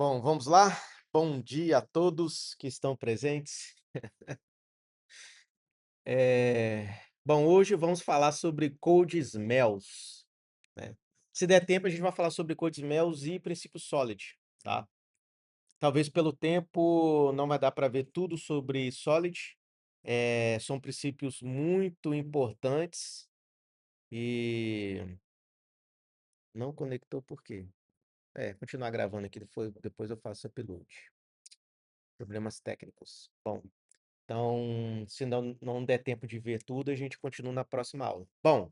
Bom, vamos lá? Bom dia a todos que estão presentes. Bom, hoje vamos falar sobre Code Smells, né. Se der tempo, a gente vai falar sobre Code Smells e princípio Solid, tá. Talvez pelo tempo não vai dar para ver tudo sobre Solid, são princípios muito importantes e não conectou por quê? Continuar gravando aqui, depois eu faço upload. Problemas técnicos. Bom. Então, se não der tempo de ver tudo, a gente continua na próxima aula. Bom,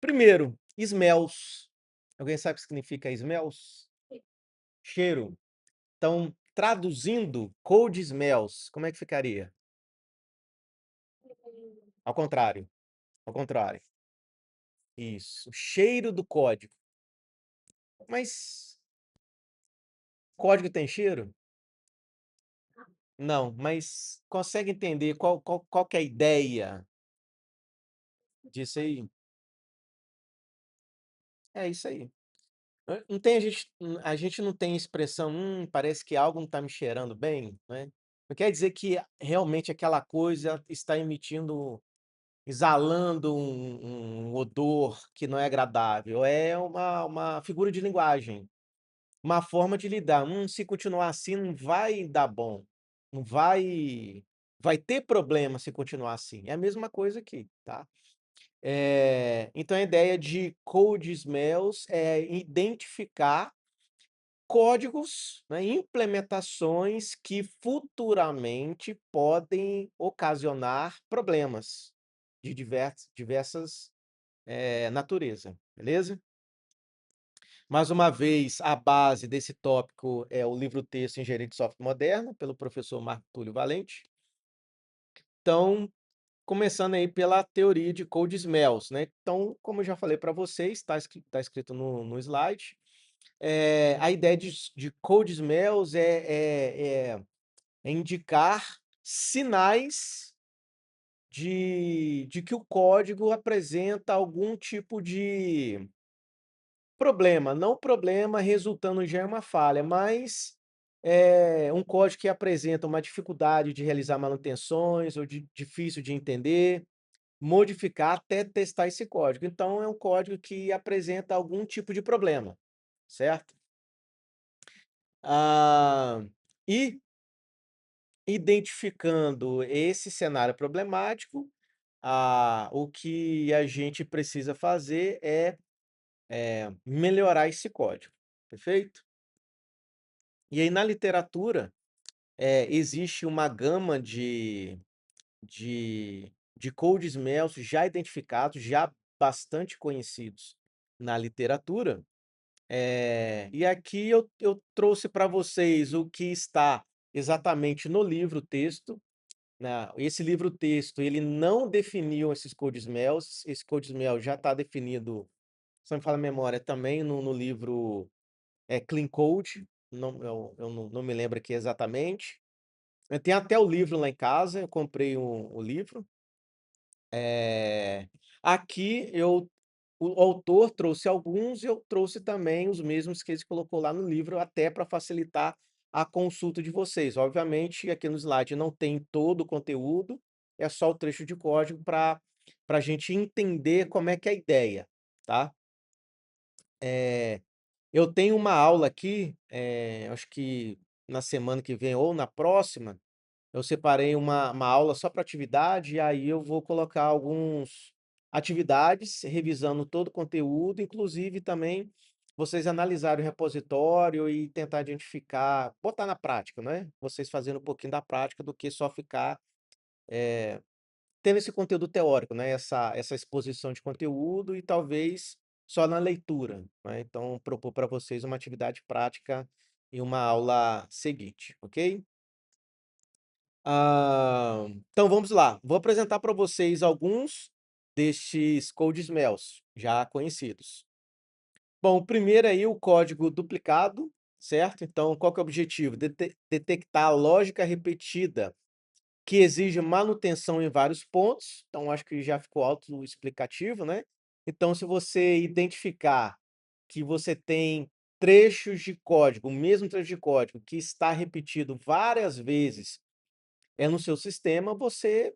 primeiro, smells. Alguém sabe o que significa smells? Cheiro. Então, traduzindo, cold smells, como é que ficaria? Ao contrário, ao contrário. Isso, cheiro do código. Mas código tem cheiro? Não, mas consegue entender qual que é a ideia disso aí? É isso aí. Não tem a gente não tem expressão: parece que algo não está me cheirando bem", né. Não quer dizer que realmente aquela coisa está exalando um odor que não é agradável, é uma figura de linguagem, uma forma de lidar. Se continuar assim não vai dar bom, não vai ter problema se continuar assim". É a mesma coisa aqui, tá. Então a ideia de cold smells é identificar códigos, né, implementações que futuramente podem ocasionar problemas de diversas, natureza, beleza? Mais uma vez, a base desse tópico é o livro-texto Engenharia de Software Moderna, pelo professor Marco Túlio Valente. Então, começando aí pela teoria de cold smells, né? Então, como eu já falei para vocês, tá escrito no slide, a ideia de cold smells é indicar sinais de que o código apresenta algum tipo de problema, não problema resultando já em uma falha, mas um código que apresenta uma dificuldade de realizar manutenções ou difícil de entender, modificar até testar esse código. Então é um código que apresenta algum tipo de problema, certo? Ah, e identificando esse cenário problemático, o que a gente precisa fazer é melhorar esse código, perfeito? E aí na literatura, existe uma gama de code smells já identificados, já bastante conhecidos na literatura. E aqui eu trouxe para vocês o que está exatamente no livro-texto, né. Esse livro-texto, ele não definiu esses code smells, esse code smell já está definido, se não me falha a memória, também no livro, Clean Code, eu não me lembro aqui exatamente. Eu tenho até o livro lá em casa, eu comprei o livro. Aqui o autor trouxe alguns e eu trouxe também os mesmos que ele colocou lá no livro, até para facilitar a consulta de vocês. Obviamente, aqui no slide não tem todo o conteúdo, é só o trecho de código para a gente entender como é que é a ideia, tá? Eu tenho uma aula aqui, acho que na semana que vem ou na próxima, eu separei uma aula só para atividade, e aí eu vou colocar alguns atividades, revisando todo o conteúdo, inclusive também vocês analisarem o repositório e tentar identificar, botar na prática, né? Vocês fazendo um pouquinho da prática do que só ficar tendo esse conteúdo teórico, né? Essa exposição de conteúdo e talvez só na leitura, né? Então, propor para vocês uma atividade prática em uma aula seguinte, ok? Então vamos lá. Vou apresentar para vocês alguns destes code smells já conhecidos. Bom, o primeiro aí, o código duplicado, certo? Então, qual que é o objetivo? Detectar a lógica repetida que exige manutenção em vários pontos. Então, acho que já ficou autoexplicativo, né? Então, se você identificar que você tem trechos de código, o mesmo trecho de código que está repetido várias vezes no seu sistema, você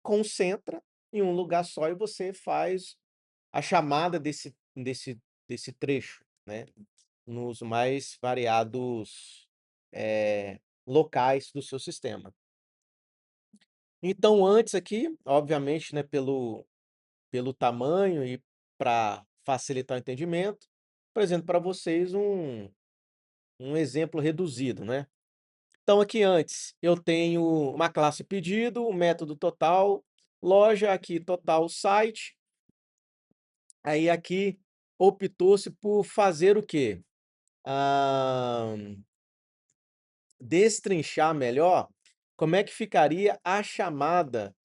concentra em um lugar só e você faz a chamada desse trecho, né, nos mais variados, locais do seu sistema. Então antes aqui, obviamente, né, pelo tamanho e para facilitar o entendimento, apresento para vocês um exemplo reduzido, né. Então aqui antes eu tenho uma classe pedido, o método total, loja, aqui total site, aí aqui optou-se por fazer o quê? Ah, destrinchar melhor como é que ficaria a chamada,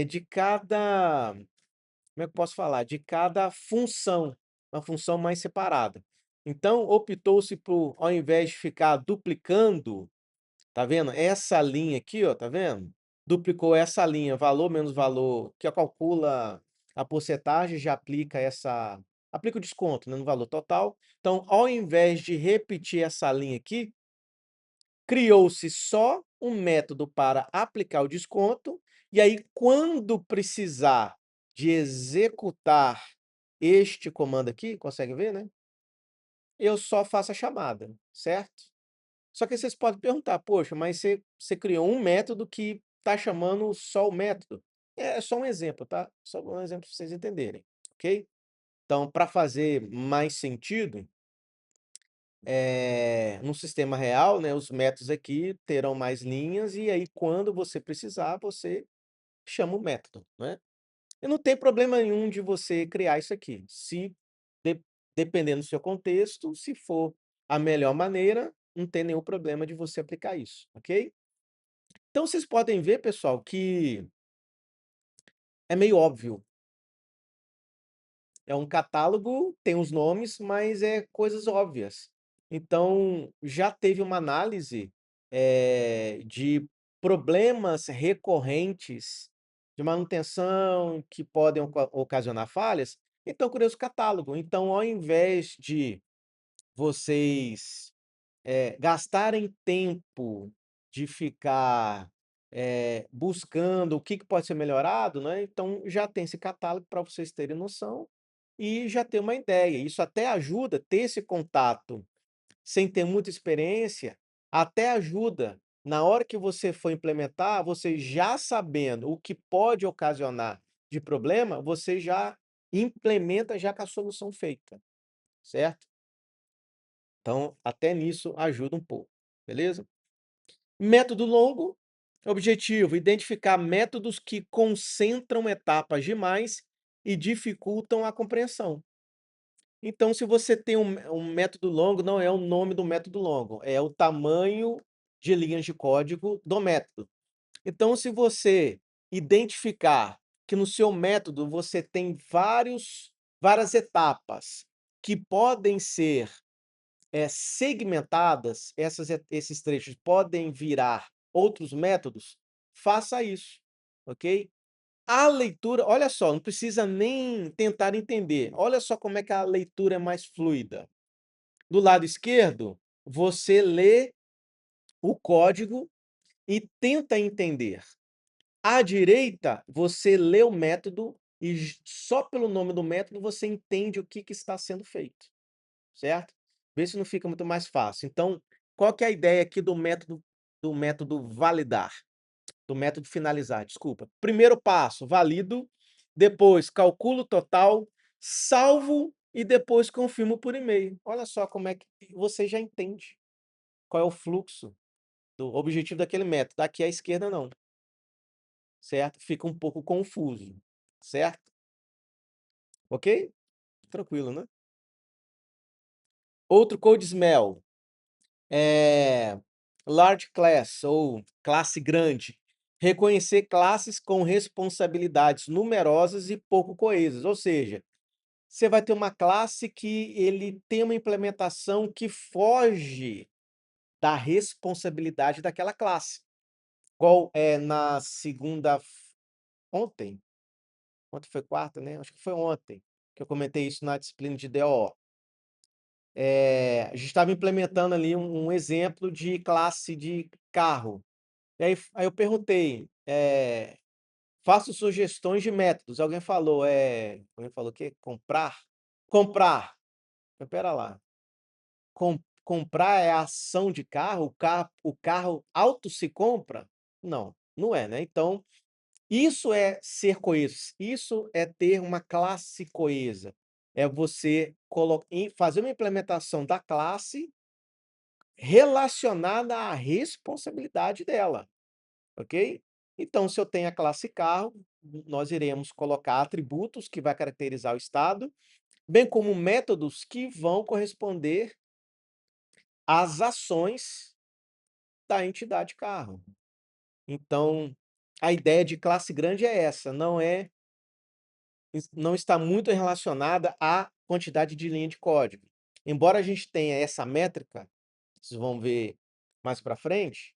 de cada como é que eu posso falar? De cada função, uma função mais separada. Então optou-se por, ao invés de ficar duplicando, tá vendo? Essa linha aqui, ó, tá vendo? Duplicou essa linha, valor menos valor, que calcula a porcentagem, já aplica o desconto, né, no valor total. Então, ao invés de repetir essa linha aqui, criou-se só um método para aplicar o desconto, e aí quando precisar de executar este comando aqui, consegue ver, né? Eu só faço a chamada, certo? Só que vocês podem perguntar: "Poxa, mas você criou um método que está chamando só o método". É só um exemplo, tá? Só um exemplo para vocês entenderem, ok? Então, para fazer mais sentido, no sistema real, né, os métodos aqui terão mais linhas e aí quando você precisar, você chama o método, né. E não tem problema nenhum de você criar isso aqui, se de dependendo do seu contexto, se for a melhor maneira, não tem nenhum problema de você aplicar isso, ok? Então vocês podem ver, pessoal, que é meio óbvio. É um catálogo, tem os nomes, mas é coisas óbvias. Então, já teve uma análise, de problemas recorrentes de manutenção que podem ocasionar falhas, então criou esse catálogo. Então, ao invés de vocês gastarem tempo de ficar, buscando o que que pode ser melhorado, né, então já tem esse catálogo para vocês terem noção e já ter uma ideia. Isso até ajuda ter esse contato sem ter muita experiência, até ajuda na hora que você for implementar, você já sabendo o que pode ocasionar de problema, você já implementa já com a solução feita, certo? Então, até nisso ajuda um pouco, beleza? Método longo, objetivo: identificar métodos que concentram etapas demais e dificultam a compreensão. Então, se você tem um método longo, não é o nome do método longo, é o tamanho de linhas de código do método. Então, se você identificar que no seu método você tem várias etapas que podem ser segmentadas, esses trechos podem virar outros métodos, faça isso, ok? A leitura, olha só, não precisa nem tentar entender. Olha só como é que a leitura é mais fluida. Do lado esquerdo, você lê o código e tenta entender. À direita, você lê o método e só pelo nome do método você entende o que que está sendo feito. Certo? Vê se não fica muito mais fácil. Então, qual que é a ideia aqui do método validar, do método finalizar, desculpa. Primeiro passo, valido, depois calculo o total, salvo e depois confirmo por e-mail. Olha só como é que você já entende qual é o fluxo do objetivo daquele método. Aqui à esquerda não, certo? Fica um pouco confuso, certo? Ok? Tranquilo, né? Outro code smell. Large class ou classe grande, reconhecer classes com responsabilidades numerosas e pouco coesas, ou seja, você vai ter uma classe que ele tem uma implementação que foge da responsabilidade daquela classe. Qual é na segunda ontem? Ontem foi quarta, né? Acho que foi ontem que eu comentei isso na disciplina de DO. a gente estava implementando ali um exemplo de classe de carro. E aí eu perguntei, faço sugestões de métodos. Alguém falou o quê? Comprar? Comprar. Mas espera lá. Comprar é a ação de carro? O carro auto se compra? Não, não é, né. Então, isso é ser coeso, isso é ter uma classe coesa. É você fazer uma implementação da classe relacionada à responsabilidade dela, ok? Então, se eu tenho a classe carro, nós iremos colocar atributos que vai caracterizar o estado, bem como métodos que vão corresponder às ações da entidade carro. Então, a ideia de classe grande é essa, não está muito relacionada à quantidade de linha de código. Embora a gente tenha essa métrica, vocês vão ver mais para frente,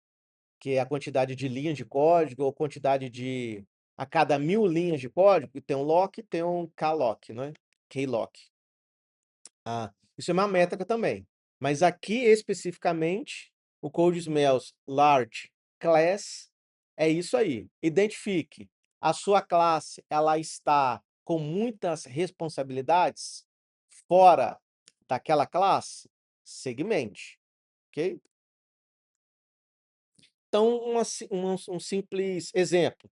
que é a quantidade de linhas de código ou quantidade de a cada 1000 linhas de código, tem um lock e tem um klock, né, keylock. Isso é uma métrica também. Mas aqui, especificamente, o CodeSmells Large Class é isso aí. Identifique, a sua classe, ela está com muitas responsabilidades fora daquela classe? Segmente, ok? Então, um simples exemplo.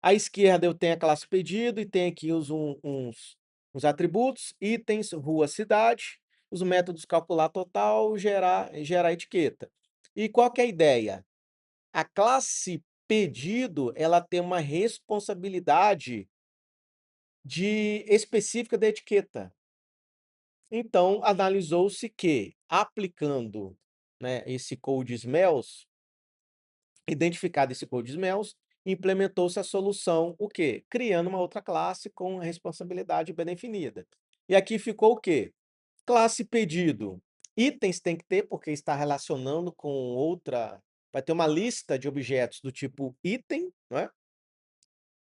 À esquerda eu tenho a classe pedido e tenho aqui uns atributos, itens, rua, cidade, os métodos calcular total, gerar etiqueta. E qual que é a ideia? A classe pedido, ela tem uma responsabilidade específica da etiqueta. Então, analisou-se que, aplicando, né, esse code smells, identificado esse code smells, implementou-se a solução, o quê? Criando uma outra classe com responsabilidade bem definida. E aqui ficou o quê? Classe pedido. Itens tem que ter, porque está relacionando com outra. Vai ter uma lista de objetos do tipo item, não é?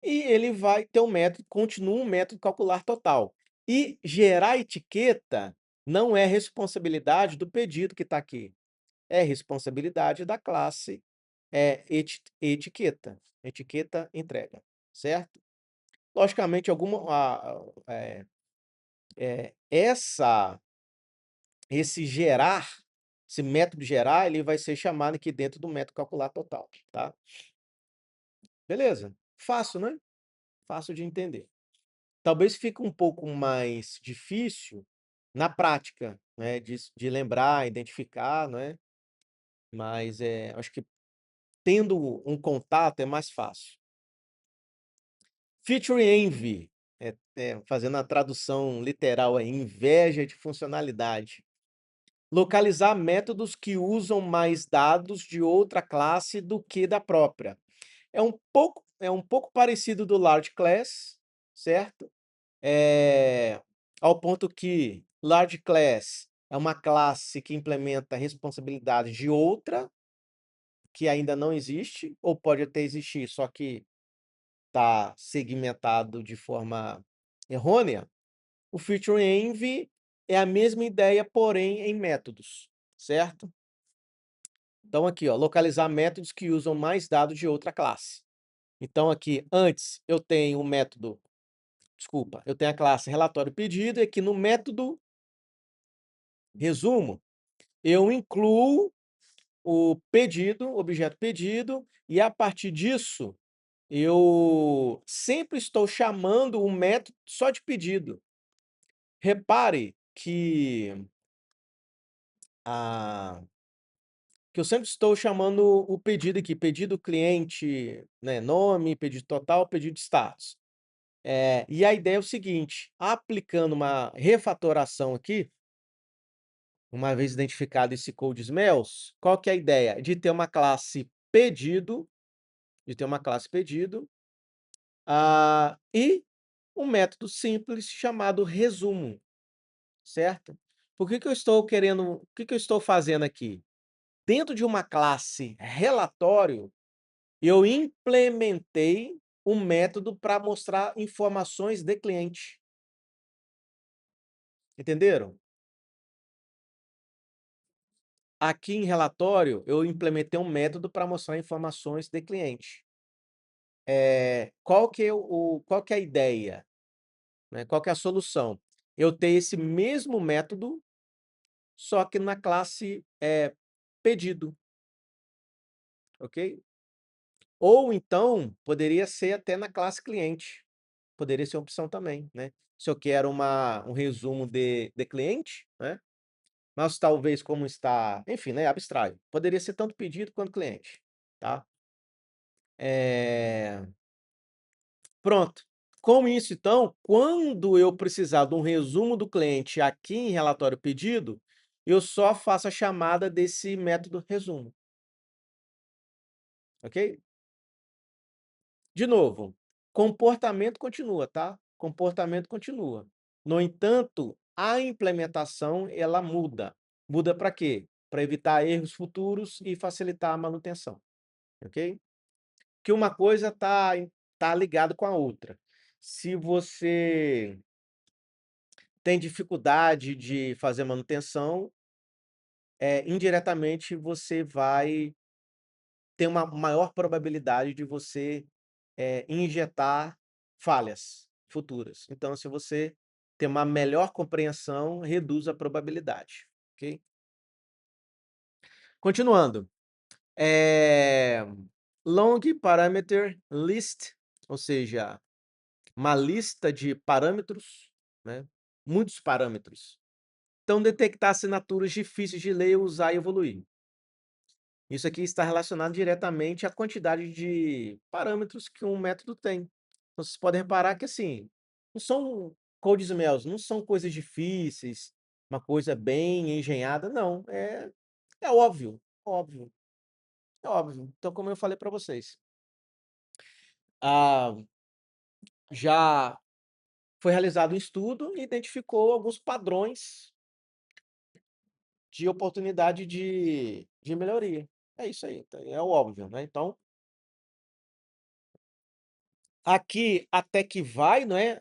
E ele vai ter um método, continua um método calcular total. E gerar etiqueta não é responsabilidade do pedido que está aqui. É responsabilidade da classe etiqueta. Etiqueta entrega, certo? Logicamente, esse gerar, esse método gerar, ele vai ser chamado aqui dentro do método calcular total, tá? Beleza? Fácil, né? Fácil de entender. Talvez fique um pouco mais difícil na prática, né, de lembrar, identificar, não é? Mas acho que tendo um contato é mais fácil. Feature envy, fazendo a tradução literal aí, inveja de funcionalidade. Localizar métodos que usam mais dados de outra classe do que da própria. É um pouco parecido do large class, certo? Ao ponto que large class é uma classe que implementa responsabilidades de outra, que ainda não existe, ou pode até existir, só que está segmentado de forma errônea. O feature envy é a mesma ideia, porém em métodos, certo? Então aqui, ó, localizar métodos que usam mais dados de outra classe. Então aqui, antes eu tenho o método, desculpa, eu tenho a classe relatório pedido, e aqui no método resumo, eu incluo o pedido, objeto pedido, e a partir disso, eu sempre estou chamando o método só de pedido. Repare a que eu sempre estou chamando o pedido aqui, pedido cliente, né, nome, pedido total, pedido de status. E a ideia é o seguinte, aplicando uma refatoração aqui, uma vez identificado esse code smells, qual que é a ideia? De ter uma classe pedido, e um método simples chamado resumo, certo? O que que eu estou fazendo aqui? Dentro de uma classe relatório, eu implementei um método para mostrar informações de cliente. Entenderam? aqui em relatório, eu implementei um método para mostrar informações de cliente. Qual que é a ideia, né? Qual que é a solução? Eu ter esse mesmo método, só que na classe pedido, ok? Ou então, poderia ser até na classe cliente. Poderia ser uma opção também, né? Se eu quero um resumo de cliente, né? Mas talvez como está, enfim, né? Abstraio. Poderia ser tanto pedido quanto cliente, tá? Pronto. Com isso, então, quando eu precisar de um resumo do cliente aqui em relatório pedido, eu só faço a chamada desse método resumo. Ok? De novo, comportamento continua, tá? Comportamento continua. No entanto, a implementação, ela muda. Muda para quê? Para evitar erros futuros e facilitar a manutenção, ok? Que uma coisa tá ligado com a outra. Se você tem dificuldade de fazer manutenção, indiretamente você vai ter uma maior probabilidade de você injetar falhas futuras. Então, se você tem uma melhor compreensão, reduz a probabilidade, ok? Continuando. Long parameter list, ou seja, uma lista de parâmetros, né? Muitos parâmetros. Então, detectar assinaturas difíceis de ler, usar e evoluir. Isso aqui está relacionado diretamente à quantidade de parâmetros que um método tem. Então, vocês podem reparar que, assim, não são code smells, não são coisas difíceis, uma coisa bem engenhada, não. É óbvio, óbvio, é óbvio. Então, como eu falei para vocês, ah, já foi realizado um estudo e identificou alguns padrões de oportunidade de melhoria. É isso aí, é o óbvio, né? Então, aqui até que vai, não é?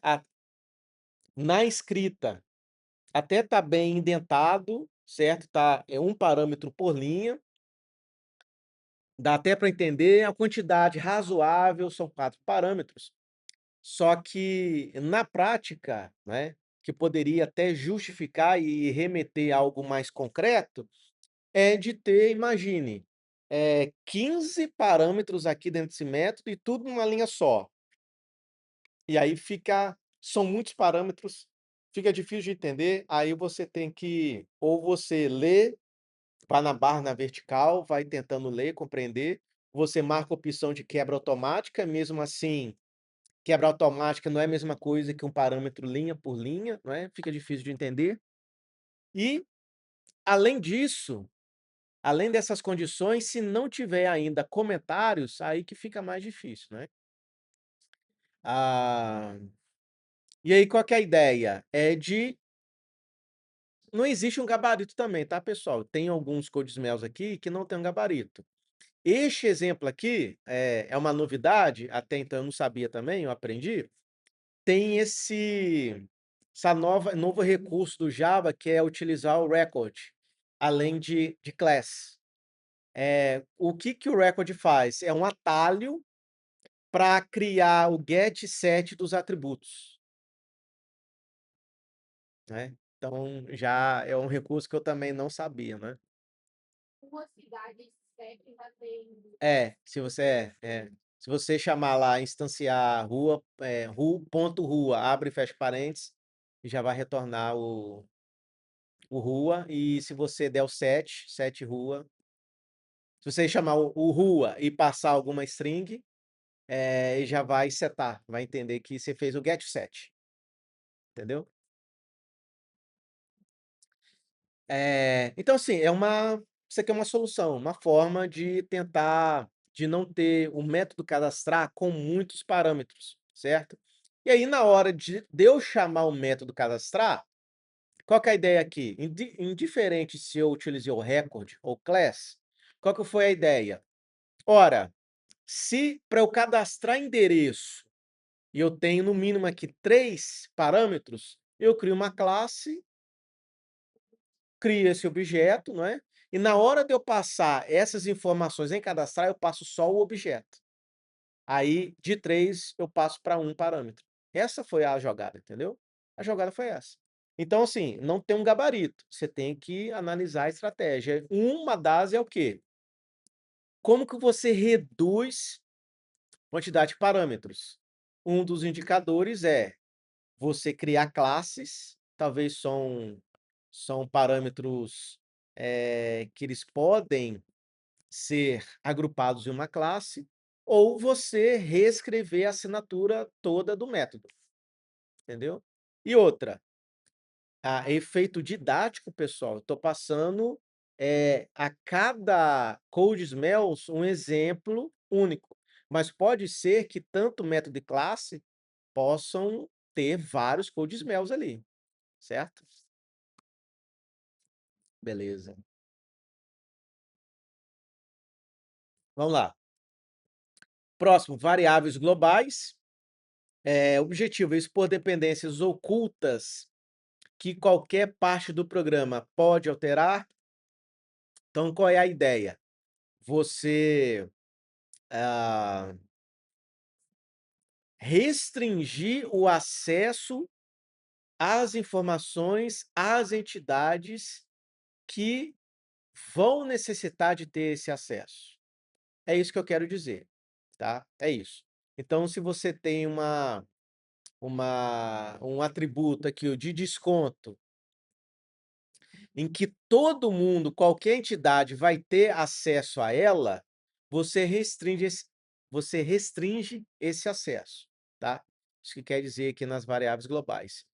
Na escrita, até tá bem indentado, certo? Tá, é um parâmetro por linha. Dá até para entender a quantidade razoável, são 4 parâmetros. Só que na prática, né, que poderia até justificar e remeter a algo mais concreto, é de ter, imagine, 15 parâmetros aqui dentro desse método e tudo numa linha só. E aí são muitos parâmetros, fica difícil de entender, aí você tem que ou você lê, vai na barra na vertical, vai tentando ler, compreender, você marca a opção de quebra automática, mesmo assim, quebra automática não é a mesma coisa que um parâmetro linha por linha, não é? Fica difícil de entender. E, além disso, além dessas condições, se não tiver ainda comentários, aí que fica mais difícil, né? Ah, e aí qual que é a ideia? Não existe um gabarito também, tá, pessoal? Tem alguns codesmels aqui que não tem um gabarito. Este exemplo aqui é uma novidade, até então eu não sabia também, eu aprendi. Tem essa novo recurso do Java que é utilizar o record, além de class. O que que o record faz? É um atalho para criar o get set dos atributos, né? Então já é um recurso que eu também não sabia, né? Se você se você chamar lá, instanciar rua, ru.rua, abre e fecha parênteses, já vai retornar o rua, e se você der o set rua, se você chamar o rua e passar alguma string, ele já vai setar, vai entender que você fez o get set, entendeu? Então, assim, isso aqui é uma solução, uma forma de tentar de não ter o método cadastrar com muitos parâmetros, certo? E aí, na hora de eu chamar o método cadastrar, qual que é a ideia aqui? Indiferente se eu utilizei o record ou class, qual que foi a ideia? Ora, se para eu cadastrar endereço e eu tenho no mínimo aqui 3 parâmetros, eu crio uma classe, crio esse objeto, não é? E na hora de eu passar essas informações em cadastrar, eu passo só o objeto. Aí, de 3 eu passo para um parâmetro. Essa foi a jogada, entendeu? A jogada foi essa. Então, assim, não tem um gabarito, você tem que analisar a estratégia. Uma das é o quê? Como que você reduz quantidade de parâmetros? Um dos indicadores é você criar classes, talvez são parâmetros, que eles podem ser agrupados em uma classe, ou você reescrever a assinatura toda do método, entendeu? E outra, efeito didático, pessoal, eu estou passando, a cada Codesmells um exemplo único, mas pode ser que tanto método e classe possam ter vários Codesmells ali, certo? Beleza. Vamos lá. Próximo, variáveis globais. Objetivo, expor dependências ocultas que qualquer parte do programa pode alterar. Então, qual é a ideia? Você restringir o acesso às informações às entidades que vão necessitar de ter esse acesso. É isso que eu quero dizer, tá? É isso. Então, se você tem um atributo aqui, o de desconto, em que todo mundo, qualquer entidade vai ter acesso a ela, você restringe esse acesso, tá? Isso que quer dizer aqui nas variáveis globais.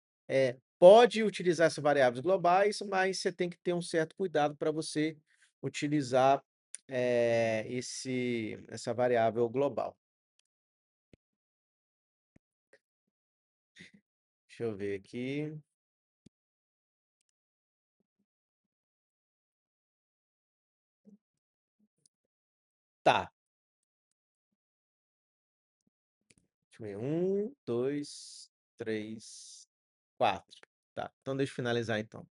Pode utilizar essas variáveis globais, mas você tem que ter um certo cuidado para você utilizar, essa variável global. Deixa eu ver aqui. Tá. Deixa eu ver. 1, 2, 3, 4. Tá, então deixa eu finalizar então.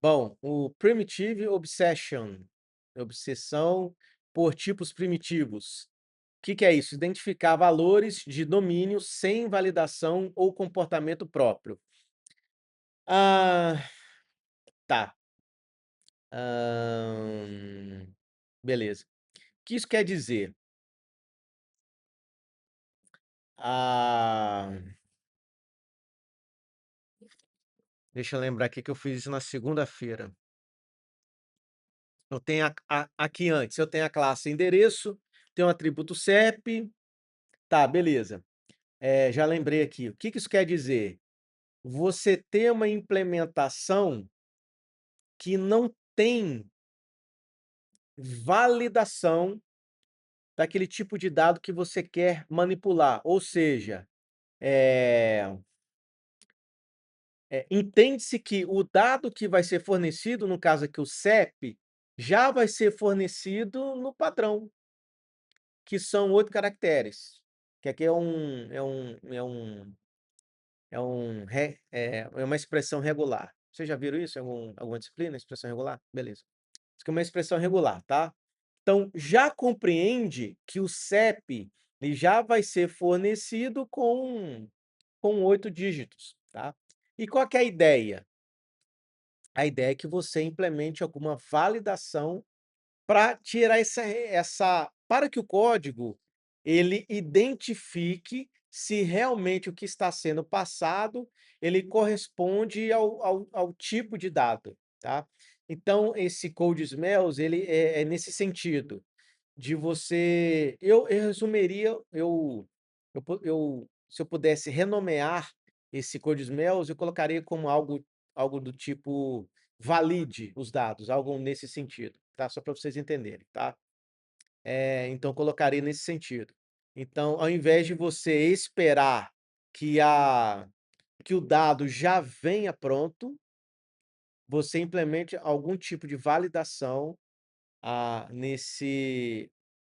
Bom, o Primitive Obsession, obsessão por tipos primitivos. O que que é isso? Identificar valores de domínio sem validação ou comportamento próprio. Ah, tá. Beleza. O que isso quer dizer? Ah, deixa eu lembrar aqui que eu fiz isso na segunda-feira. Eu tenho aqui antes, eu tenho a classe endereço, tenho o atributo CEP. Tá, beleza. Já lembrei aqui. O que que isso quer dizer? Você ter uma implementação que não tem validação daquele tipo de dado que você quer manipular. Ou seja, entende-se que o dado que vai ser fornecido, no caso aqui o CEP, já vai ser fornecido no padrão, que são 8 caracteres, que aqui é uma expressão regular. Vocês já viram isso em alguma disciplina, expressão regular? Beleza. Isso aqui é uma expressão regular, tá? Então, já compreende que o CEP ele já vai ser fornecido com 8 dígitos, tá? E qual que é a ideia? A ideia é que você implemente alguma validação para tirar para que o código ele identifique se realmente o que está sendo passado, ele corresponde ao tipo de dado, tá? Então esse code smells, ele é nesse sentido, de você eu resumiria, se eu pudesse renomear esse code smells, eu colocaria como algo do tipo valide os dados, algo nesse sentido, tá? Só para vocês entenderem, tá? Então eu colocaria nesse sentido. Então, ao invés de você esperar que o dado já venha pronto, você implemente algum tipo de validação,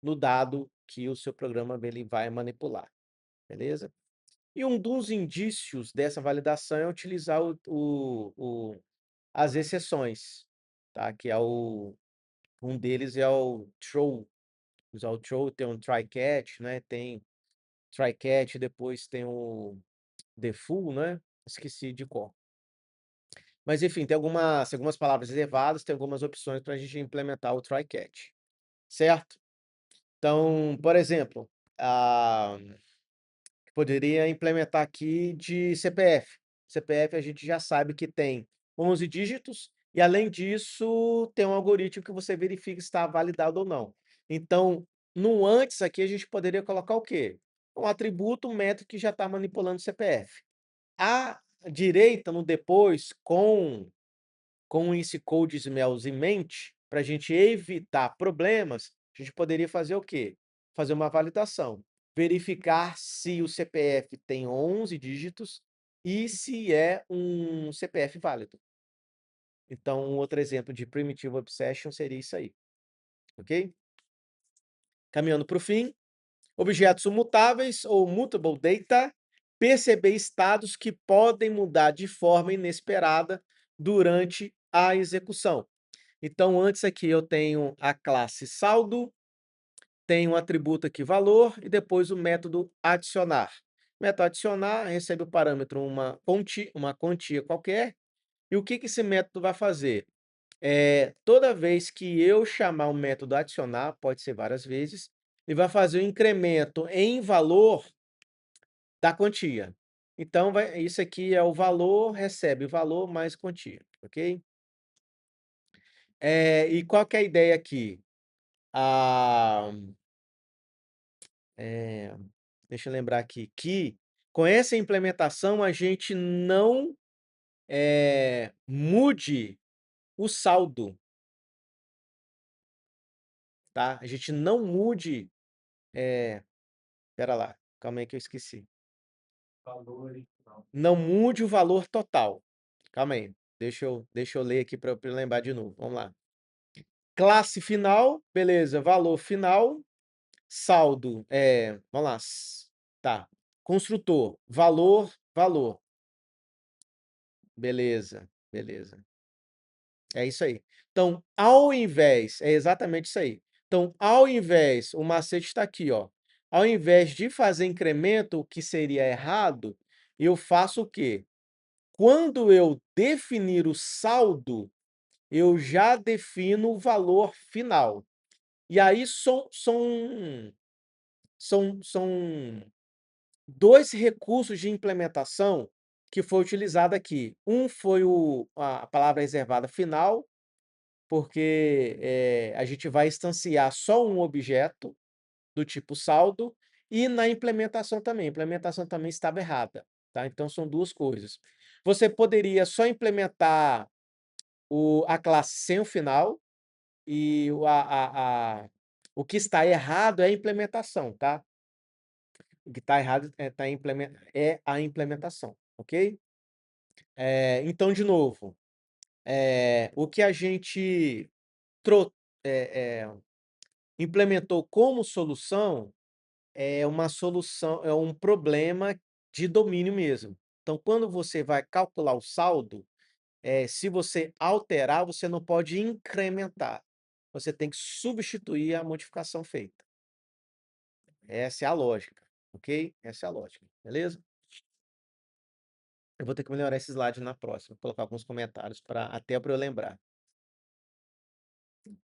no dado que o seu programa ele vai manipular, beleza? E um dos indícios dessa validação é utilizar as exceções. tá? Que é um deles é o throw. Usar o throw, tem um try catch, né? Tem try catch, depois tem o the full, né? Esqueci de qual. Mas enfim, tem algumas palavras reservadas, tem algumas opções para a gente implementar o try catch, certo? Então, por exemplo, poderia implementar aqui de CPF. CPF a gente já sabe que tem 11 dígitos e, além disso, tem um algoritmo que você verifica se está validado ou não. Então, no antes aqui, a gente poderia colocar o quê? Um atributo, um método que já está manipulando o CPF. À direita, no depois, com esse code smells em mente, para a gente evitar problemas, a gente poderia fazer o quê? Fazer uma validação. Verificar se o CPF tem 11 dígitos e se é um CPF válido. Então, um outro exemplo de primitive obsession seria isso aí, ok? Caminhando para o fim, objetos mutáveis ou mutable data, perceber estados que podem mudar de forma inesperada durante a execução. Então, antes aqui eu tenho a classe saldo, tenho um atributo aqui valor e depois o método adicionar. O método adicionar recebe o parâmetro uma quantia qualquer. E o que esse método vai fazer? Toda vez que eu chamar o método adicionar, pode ser várias vezes, ele vai fazer o incremento em valor da quantia. Então, isso aqui é o valor, recebe o valor mais quantia, ok? E qual que é a ideia aqui? Ah, deixa eu lembrar aqui, que com essa implementação a gente não mude o saldo, tá? A gente não mude. Espera lá, calma aí que eu esqueci. Não mude o valor total. Calma aí, deixa eu ler aqui para eu lembrar de novo. Vamos lá. Classe final, beleza, valor final, saldo, vamos lá, tá. Construtor, valor, valor. Beleza, beleza. É isso aí. Então, ao invés, é exatamente isso aí. Então, ao invés, o macete está aqui, ó. Ao invés de fazer incremento, o que seria errado, eu faço o quê? Quando eu definir o saldo, eu já defino o valor final. E aí são dois recursos de implementação que foi utilizado aqui. Um foi a palavra reservada final, porque a gente vai instanciar só um objeto do tipo saldo, e na implementação também. A implementação também estava errada, tá? Então, são duas coisas. Você poderia só implementar a classe sem o final, e o que está errado é a implementação, tá? O que está errado é a implementação, ok? Então, de novo, o que a gente implementou como solução é um problema de domínio mesmo. Então, quando você vai calcular o saldo, se você alterar, você não pode incrementar. Você tem que substituir a modificação feita. Essa é a lógica, ok? Essa é a lógica, beleza? Eu vou ter que melhorar esse slide na próxima, colocar alguns comentários até para eu lembrar.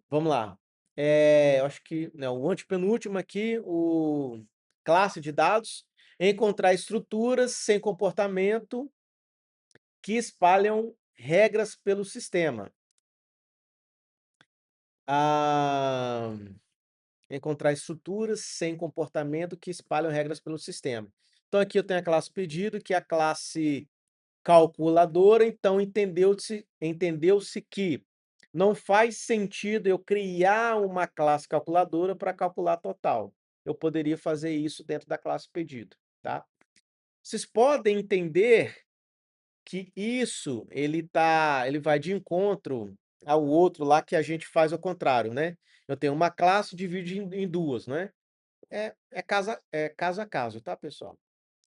Vamos lá. Eu acho que não, o antepenúltimo aqui, o classe de dados, encontrar estruturas sem comportamento que espalham regras pelo sistema. Ah, encontrar estruturas sem comportamento que espalham regras pelo sistema. Então, aqui eu tenho a classe pedido, que é a classe calculadora. Então, entendeu-se que não faz sentido eu criar uma classe calculadora para calcular total. Eu poderia fazer isso dentro da classe pedido, tá? Vocês podem entender que isso ele vai de encontro ao outro lá que a gente faz ao contrário, né? Eu tenho uma classe, divido em duas, né? É caso a caso, tá, pessoal?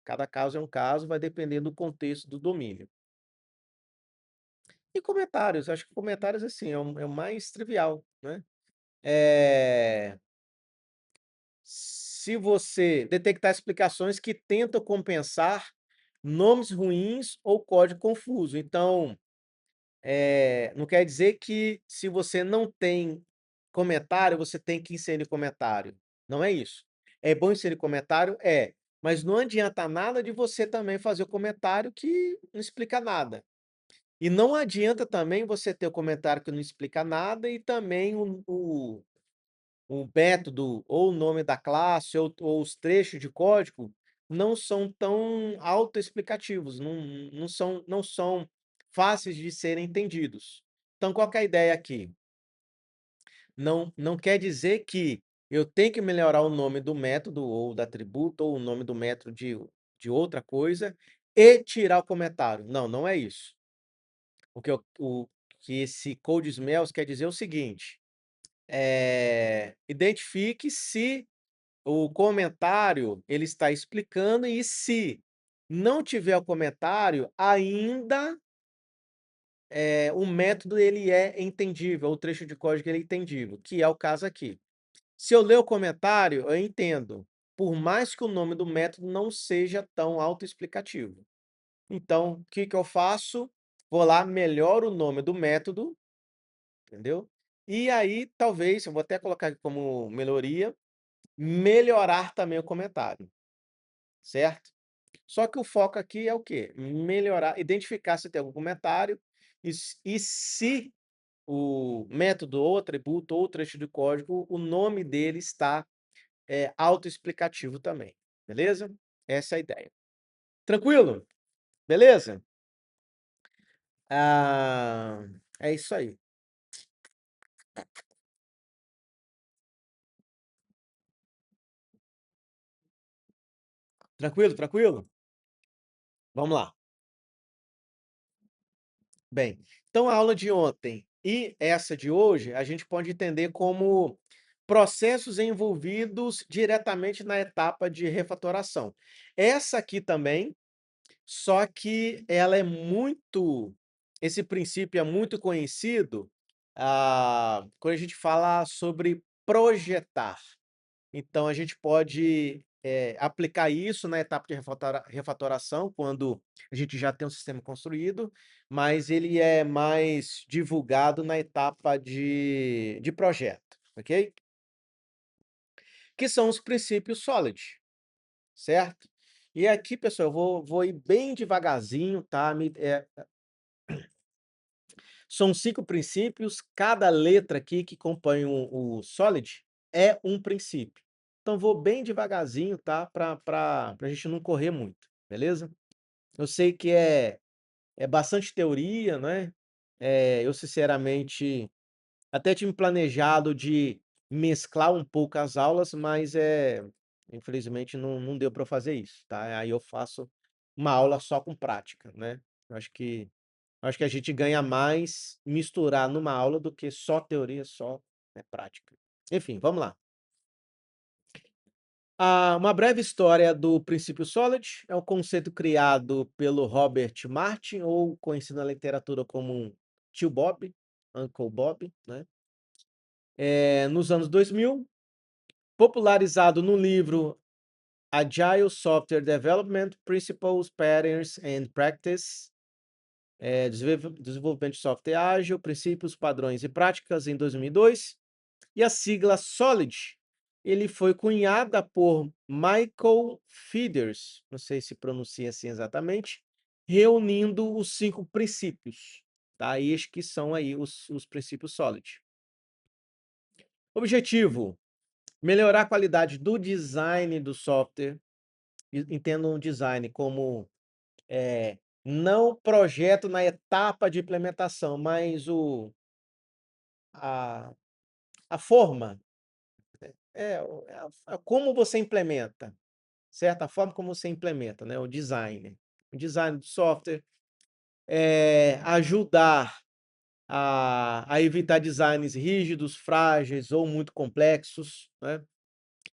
Cada caso é um caso, vai depender do contexto do domínio. E comentários, acho que comentários, assim, é o mais trivial, né. Eh, Se você detectar explicações que tentam compensar nomes ruins ou código confuso. Então, não quer dizer que se você não tem comentário, você tem que inserir comentário. Não é isso. É bom inserir comentário? É, mas não adianta nada de você também fazer o comentário que não explica nada. E não adianta também você ter o comentário que não explica nada e também o método ou o nome da classe ou os trechos de código não são tão autoexplicativos, não são fáceis de serem entendidos. Então qual que é a ideia aqui? Não quer dizer que eu tenho que melhorar o nome do método ou do atributo ou o nome do método de outra coisa e tirar o comentário. Não, não é isso. O que esse code smells quer dizer é o seguinte: identifique se o comentário ele está explicando e se não tiver o comentário, ainda, o método ele é entendível, o trecho de código ele é entendível, que é o caso aqui. Se eu ler o comentário, eu entendo, por mais que o nome do método não seja tão autoexplicativo. Então, o que que eu faço? Vou lá, melhoro o nome do método, entendeu? E aí, talvez, eu vou até colocar aqui como melhoria, melhorar também o comentário, certo? Só que o foco aqui é o quê? Melhorar, identificar se tem algum comentário e se o método ou atributo ou trecho de código, o nome dele está autoexplicativo também, beleza? Essa é a ideia. Tranquilo? Beleza? Ah, é isso aí. Tranquilo, tranquilo? Vamos lá. Bem, então a aula de ontem e essa de hoje, a gente pode entender como processos envolvidos diretamente na etapa de refatoração. Essa aqui também, só que ela é muito esse princípio é muito conhecido, quando a gente fala sobre projetar. Então a gente pode, aplicar isso na etapa de refatoração, quando a gente já tem um sistema construído, mas ele é mais divulgado na etapa de projeto, ok? Que são os princípios Solid, certo? E aqui, pessoal, eu vou ir bem devagarzinho, tá? São 5 princípios, cada letra aqui que compõe o Solid é um princípio. Então vou bem devagarzinho, tá, pra gente não correr muito, beleza? Eu sei que é bastante teoria, né, eu sinceramente até tinha planejado de mesclar um pouco as aulas, mas, infelizmente não deu para fazer isso, tá? Aí eu faço uma aula só com prática, né. Eu acho que a gente ganha mais misturar numa aula do que só teoria, só, prática. Enfim, vamos lá. Uma breve história do princípio Solid é um conceito criado pelo Robert Martin, ou conhecido na literatura como Tio Bob, Uncle Bob, né? Nos anos 2000, popularizado no livro Agile Software Development Principles, Patterns and Practice, Desenvolvimento de Software Ágil, Princípios, Padrões e Práticas, em 2002, e a sigla SOLID, ele foi cunhada por Michael Feeders, não sei se pronuncia assim exatamente, reunindo os 5 princípios, tá? E estes que são aí os princípios SOLID. Objetivo: melhorar a qualidade do design do software. Entendo um design como, não projeto na etapa de implementação, mas a a forma, como você implementa, certo? A forma como você implementa, né, o design. O design do software, ajudar a evitar designs rígidos, frágeis ou muito complexos, né,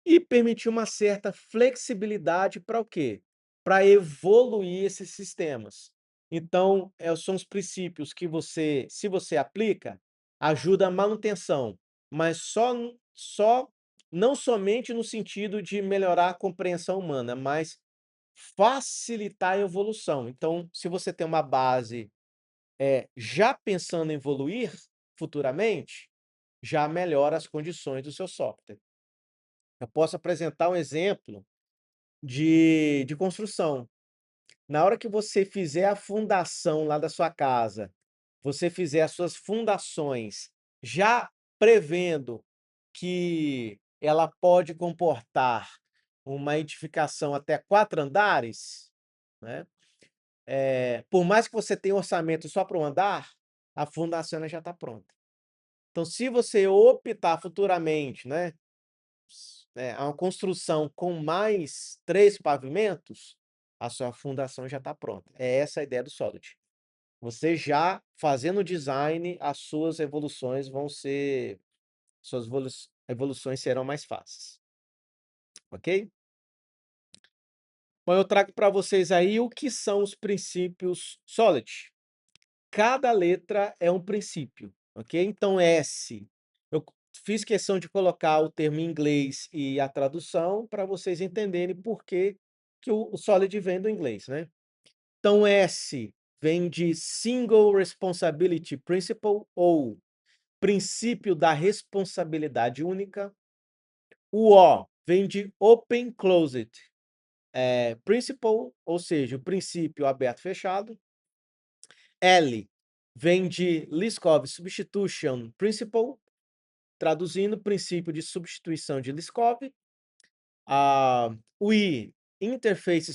e permitir uma certa flexibilidade para o quê? Para evoluir esses sistemas. Então, são os princípios que você, se você aplica, ajuda a manutenção, mas só não somente no sentido de melhorar a compreensão humana, mas facilitar a evolução. Então, se você tem uma base, já pensando em evoluir futuramente, já melhora as condições do seu software. Eu posso apresentar um exemplo de construção. Na hora que você fizer a fundação lá da sua casa, você fizer as suas fundações já prevendo que ela pode comportar uma edificação até 4 andares, né, por mais que você tenha orçamento só para um andar, a fundação ela já está pronta. Então, se você optar futuramente, né, a uma construção com mais 3 pavimentos, a sua fundação já está pronta. É essa a ideia do Solid. Você já fazendo o design, as suas evoluções vão ser suas evoluções serão mais fáceis, ok? Bom, eu trago para vocês aí o que são os princípios Solid. Cada letra é um princípio, ok? Então, S, eu fiz questão de colocar o termo em inglês e a tradução para vocês entenderem por que o Solid vem do inglês, né? Então, S vem de Single Responsibility Principle, ou princípio da responsabilidade única. O O vem de Open Closed Principle, ou seja, o princípio aberto-fechado. L vem de Liskov Substitution Principle, traduzindo princípio de substituição de Liskov. O I, Interface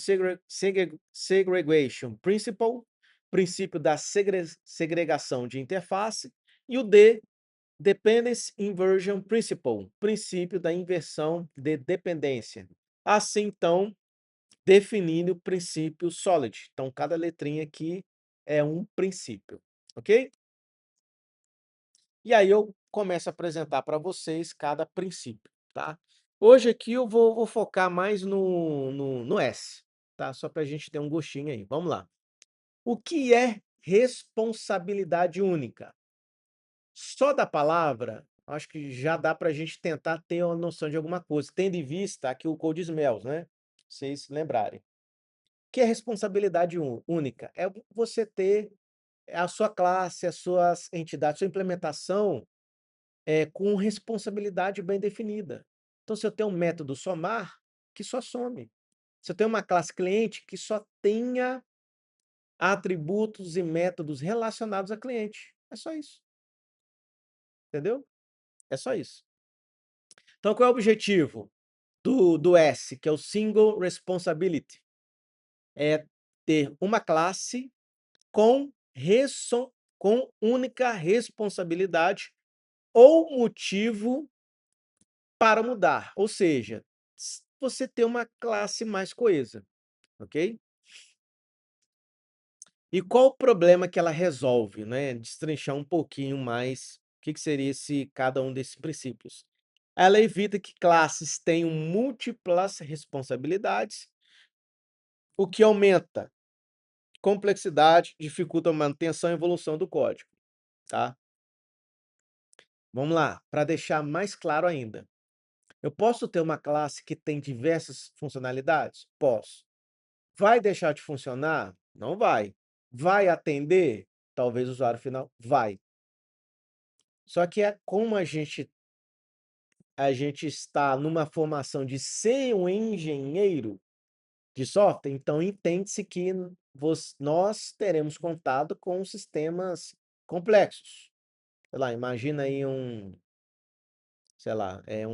Segregation Principle, princípio da segregação de interface. E o D, Dependence Inversion Principle, princípio da inversão de dependência. Assim, então, definindo o princípio Solid. Então, cada letrinha aqui é um princípio, ok? E aí eu começo a apresentar para vocês cada princípio, tá? Hoje aqui eu vou focar mais no S, tá? Só para a gente ter um gostinho aí. Vamos lá. O que é responsabilidade única? Só da palavra, acho que já dá para a gente tentar ter uma noção de alguma coisa, tendo em vista aqui o Code Smells, né? Vocês lembrarem. O que é responsabilidade única? É você ter a sua classe, as suas entidades, sua implementação com responsabilidade bem definida. Então, se eu tenho um método somar, que só some. Se eu tenho uma classe cliente, que só tenha atributos e métodos relacionados a cliente. É só isso. Entendeu? É só isso. Então, qual é o objetivo do S, que é o Single Responsibility? É ter uma classe com, com única responsabilidade ou motivo para mudar. Ou seja, você ter uma classe mais coesa, ok? E qual o problema que ela resolve, né? Destrinchar um pouquinho mais o que seria cada um desses princípios. Ela evita que classes tenham múltiplas responsabilidades, o que aumenta complexidade, dificulta a manutenção e evolução do código, tá? Vamos lá, para deixar mais claro ainda. Eu posso ter uma classe que tem diversas funcionalidades? Posso. Vai deixar de funcionar? Não vai. Vai atender? Talvez o usuário final? Vai. Só que é como a gente está numa formação de ser um engenheiro de software, então entende-se que nós teremos contato com sistemas complexos. Sei lá, imagina aí sei lá, sei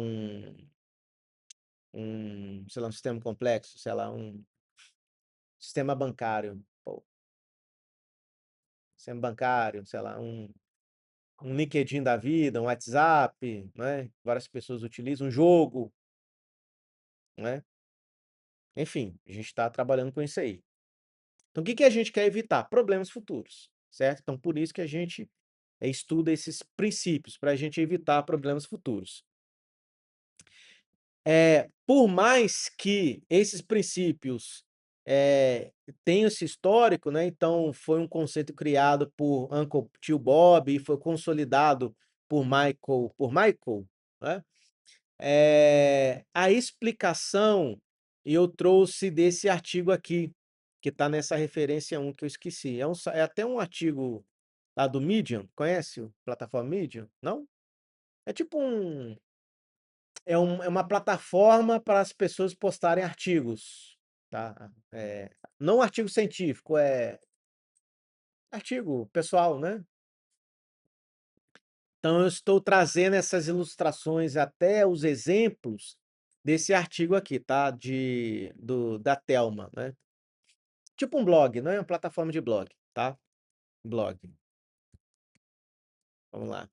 lá, um sistema complexo, sei lá, um sistema bancário. Pô, sistema bancário, sei lá, um LinkedIn da vida, um WhatsApp, né? Várias pessoas utilizam, um jogo, né? Enfim, a gente está trabalhando com isso aí. Então, o que a gente quer evitar? Problemas futuros, certo? Então, por isso que a gente estuda esses princípios, para a gente evitar problemas futuros. Por mais que esses princípios tem esse histórico, né? Então, foi um conceito criado por Uncle Tio Bob e foi consolidado por Michael, né? A explicação eu trouxe desse artigo aqui, que está nessa referência 1 que eu esqueci. É até um artigo lá do Medium, conhece a plataforma Medium? Não? É tipo é uma plataforma para as pessoas postarem artigos, tá? Não artigo científico, é artigo pessoal, né? Então eu estou trazendo essas ilustrações, até os exemplos desse artigo aqui, tá? Da Telma, né? Tipo um blog, não é uma plataforma de blog, tá? Blog. Vamos lá.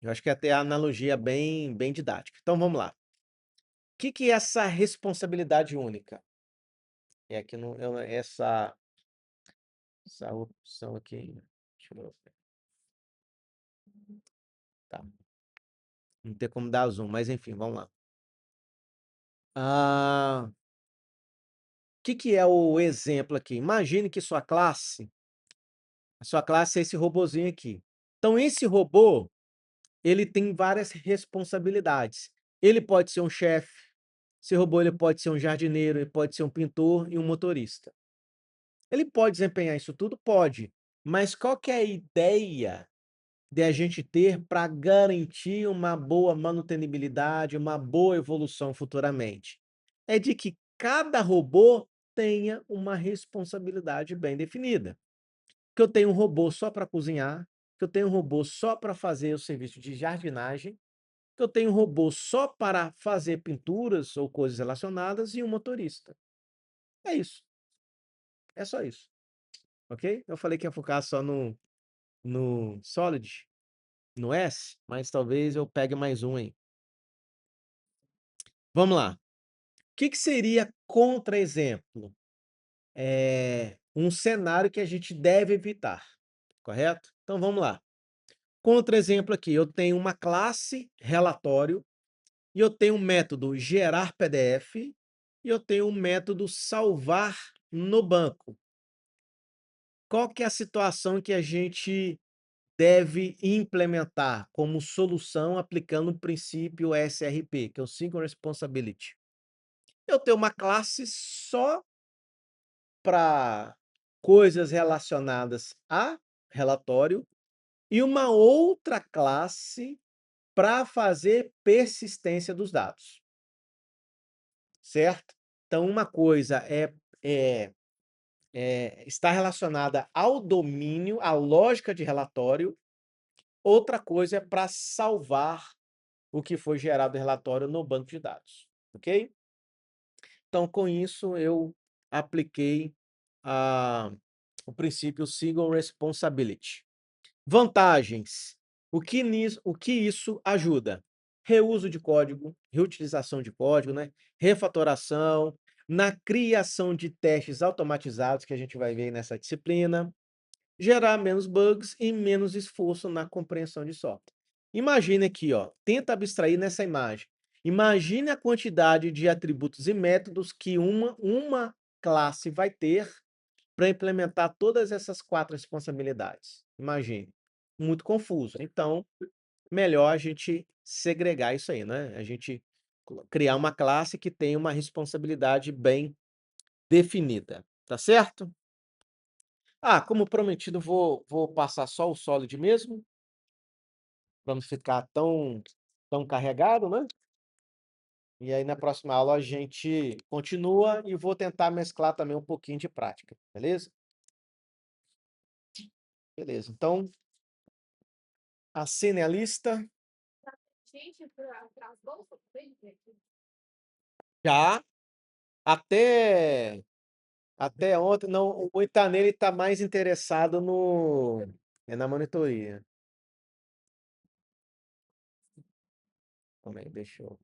Eu acho que até a analogia bem didática. Então vamos lá. O que que é essa responsabilidade única? É aqui essa opção aqui. Deixa eu ver. Tá. Não tem como dar zoom, mas enfim, vamos lá. O que que é o exemplo aqui? Imagine que a sua classe é esse robozinho aqui. Então esse robô, ele tem várias responsabilidades. Ele pode ser um chefe, esse robô ele pode ser um jardineiro, ele pode ser um pintor e um motorista. Ele pode desempenhar isso tudo? Pode. Mas qual que é a ideia de a gente ter para garantir uma boa manutenibilidade, uma boa evolução futuramente? É de que cada robô tenha uma responsabilidade bem definida. Que eu tenho um robô só para cozinhar, que eu tenho um robô só para fazer o serviço de jardinagem, que eu tenho um robô só para fazer pinturas ou coisas relacionadas e um motorista. É isso. É só isso. Ok? Eu falei que ia focar só no Solid, no S, mas talvez eu pegue mais um aí. Vamos lá. O que que seria contra-exemplo? Um cenário que a gente deve evitar, correto? Então vamos lá. Contra-exemplo aqui, eu tenho uma classe relatório e eu tenho um método gerar PDF e eu tenho um método salvar no banco. Qual que é a situação que a gente deve implementar como solução aplicando o princípio SRP, que é o Single Responsibility? Eu tenho uma classe só para coisas relacionadas a relatório e uma outra classe para fazer persistência dos dados, certo? Então, uma coisa é, está relacionada ao domínio, à lógica de relatório, outra coisa é para salvar o que foi gerado em relatório no banco de dados, ok? Então, com isso, eu apliquei o princípio Single Responsibility. Vantagens. O que isso ajuda? Reuso de código, reutilização de código, né? Refatoração, na criação de testes automatizados, que a gente vai ver nessa disciplina, gerar menos bugs e menos esforço na compreensão de software. Imagine aqui, ó, tenta abstrair nessa imagem. Imagine a quantidade de atributos e métodos que uma classe vai ter para implementar todas essas 4 responsabilidades. Imagine. Muito confuso. Então, melhor a gente segregar isso aí, né? A gente criar uma classe que tenha uma responsabilidade bem definida, tá certo? Como prometido, vou passar só o Solid mesmo, para não ficar tão carregado, né? E aí na próxima aula a gente continua e vou tentar mesclar também um pouquinho de prática, beleza? Beleza, então assine a lista. Já, até até ontem, não, o Itanê está mais interessado na monitoria. Calma aí, deixa eu...